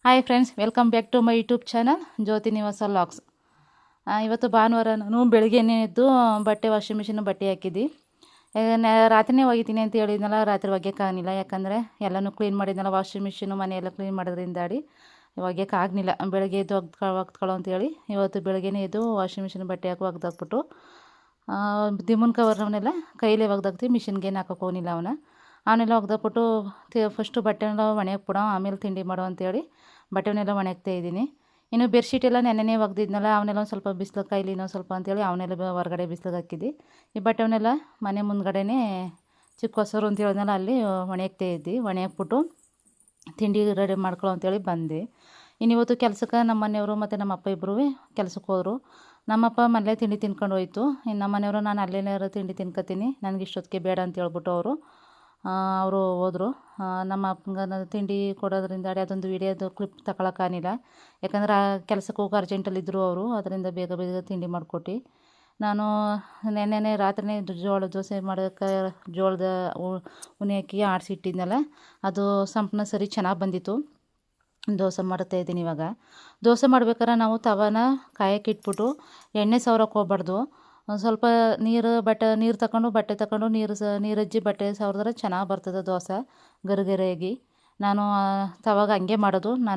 Hi friends, welcome back to my YouTube channel Jyoti Nivasa vlogs. ಇವತ್ತು ಭಾನುವಾರ ನಾನು ಬೆಳಗ್ಗೆನೇ ಎದ್ದು ಬಟ್ಟೆ ವಾಷಿಂಗ್ ಮಿಷಿನ್ ಬಟ್ಟೆ ಹಾಕಿದ್ದೆ. ರಾತ್ರಿನೇ ಒಗಿತೀನಿ ಅಂತ ಹೇಳಿದ್ನಲ್ಲ, ರಾತ್ರಿ ಒಗ್ಯೋಕ್ಕಾಗಲಿಲ್ಲ. ಯಾಕಂದರೆ ಎಲ್ಲನೂ ಕ್ಲೀನ್ ಮಾಡಿದ್ನಲ್ಲ, ವಾಷಿಂಗ್ ಮಿಷಿನು ಮನೆಯೆಲ್ಲ ಕ್ಲೀನ್ ಮಾಡೋದ್ರಿಂದಾಡಿ ಒಗ್ಯೋಕ್ಕಾಗಲಿಲ್ಲ. ಬೆಳಗ್ಗೆ ಎದ್ದು ಒಗ್ದ್ಕೊಳ್ಳೋ ಅಂತೇಳಿ ಇವತ್ತು ಬೆಳಗ್ಗೆನೇ ಎದ್ದು ವಾಷಿಂಗ್ ಮಿಷಿನ್ ಬಟ್ಟೆ ಹಾಕಿ ಒಗ್ದಾಕ್ಬಿಟ್ಟು ದಿಮ್ಮನ ಕವರ್ನವನ್ನೆಲ್ಲ ಕೈಲೇ ಒಗ್ದಾಕ್ತೀವಿ, ಮಿಷಿನ್ಗೇನು ಹಾಕೋಕೆ ಹೋಗಲಿಲ್ಲ. ಅವನ್ನೆಲ್ಲ ಒಗ್ದಾಕ್ಬಿಟ್ಟು ಫಸ್ಟು ಬಟ್ಟೆನೆಲ್ಲ ಒಣಗಾಕ್ಬಿಡೋ, ಆಮೇಲೆ ತಿಂಡಿ ಮಾಡೋ ಅಂತೇಳಿ ಬಟ್ಟೆನೆಲ್ಲ ಒಣಗ್ತಾ ಇದ್ದೀನಿ. ಇನ್ನು ಬೆಡ್ಶೀಟೆಲ್ಲ ನೆನ್ನೆನೇ ಒಗ್ದಿದ್ನಲ್ಲ, ಅವನ್ನೆಲ್ಲ ಒಂದು ಸ್ವಲ್ಪ ಬಿಸಿಲು ಕೈಲಿ ಇನ್ನೊಂದು ಸ್ವಲ್ಪ ಅಂತೇಳಿ ಅವನ್ನೆಲ್ಲ ಹೊರಗಡೆ ಬಿಸಿಲಿಗೆ ಹಾಕಿದ್ದೆ. ಈ ಬಟ್ಟೆವನ್ನೆಲ್ಲ ಮನೆ ಮುಂದ್ಗಡೆನೇ ಚಿಕ್ಕ ಹೊಸರು ಅಂತ ಹೇಳಿದ್ನಲ್ಲ, ಅಲ್ಲಿ ಒಣಗ್ತಾ ಇದ್ದೆ. ಒಣಗಾಕ್ಬಿಟ್ಟು ತಿಂಡಿ ರೆಡಿ ಮಾಡ್ಕೊಳ್ಳೋ ಅಂತೇಳಿ ಬಂದೆ. ಇನ್ನಿವತ್ತು ಕೆಲಸಕ್ಕೆ ನಮ್ಮ ಮನೆಯವರು ಮತ್ತು ನಮ್ಮ ಅಪ್ಪ ಇಬ್ಬರೂ ಕೆಲಸಕ್ಕೆ ಹೋದರು. ನಮ್ಮಪ್ಪ ಮನೇಲೆ ತಿಂಡಿ ತಿನ್ಕೊಂಡು ಹೋಯ್ತು. ಇನ್ನು ನಮ್ಮ ಮನೆಯವರು ನಾನು ಅಲ್ಲೇನಾದ್ರು ತಿಂಡಿ ತಿನ್ಕೊತೀನಿ, ನನಗೆ ಇಷ್ಟೊತ್ತಿಗೆ ಬೇಡ ಅಂತ ಹೇಳ್ಬಿಟ್ಟು ಅವರು ಹೋದರು. ನಮ್ಮ ಅಪ್ಪಂಗೆ ತಿಂಡಿ ಕೊಡೋದ್ರಿಂದ ಅದೊಂದು ವೀಡಿಯೋದು ಕ್ಲಿಪ್ ತಗೊಳಕ್ಕಾಗಿಲ್ಲ. ಯಾಕಂದ್ರೆ ಆ ಕೆಲಸಕ್ಕೆ ಹೋಗೋ ಅರ್ಜೆಂಟಲ್ಲಿದ್ದರು ಅವರು. ಅದರಿಂದ ಬೇಗ ಬೇಗ ತಿಂಡಿ ಮಾಡಿಕೊಟ್ಟು ನಾನು ನೆನ್ನೆನೇ ರಾತ್ರಿನೇ ಜೋಳದ ದೋಸೆ ಮಾಡೋಕ್ಕೆ ಜೋಳದ ಉನಿ ಹಾಕಿ ಆಡಿಸಿಟ್ಟಿದ್ನಲ್ಲ, ಅದು ಸಂಪೂರ್ಣ ಸರಿ ಚೆನ್ನಾಗಿ ಬಂದಿತ್ತು. ದೋಸೆ ಮಾಡ್ತಾ ಇದ್ದೀನಿ ಇವಾಗ. ದೋಸೆ ಮಾಡ್ಬೇಕಾದ್ರೆ ನಾವು ತವಾನ ಕಾಯಕ್ಕೆ ಇಟ್ಬಿಟ್ಟು ಎಣ್ಣೆ ಸವರಕ್ಕೆ ಹೋಗ್ಬಾರ್ದು. ಒಂದು ಸ್ವಲ್ಪ ನೀರು ತಗೊಂಡು ಬಟ್ಟೆ ತಗೊಂಡು ನೀರಜ್ಜಿ ಬಟ್ಟೆ ಸವರಿದ್ರೆ ಚೆನ್ನಾಗಿ ಬರ್ತದೆ ದೋಸೆ ಗರಿಗರಿಯಾಗಿ. ನಾನು ತವಾಗ ಹಂಗೆ ಮಾಡೋದು.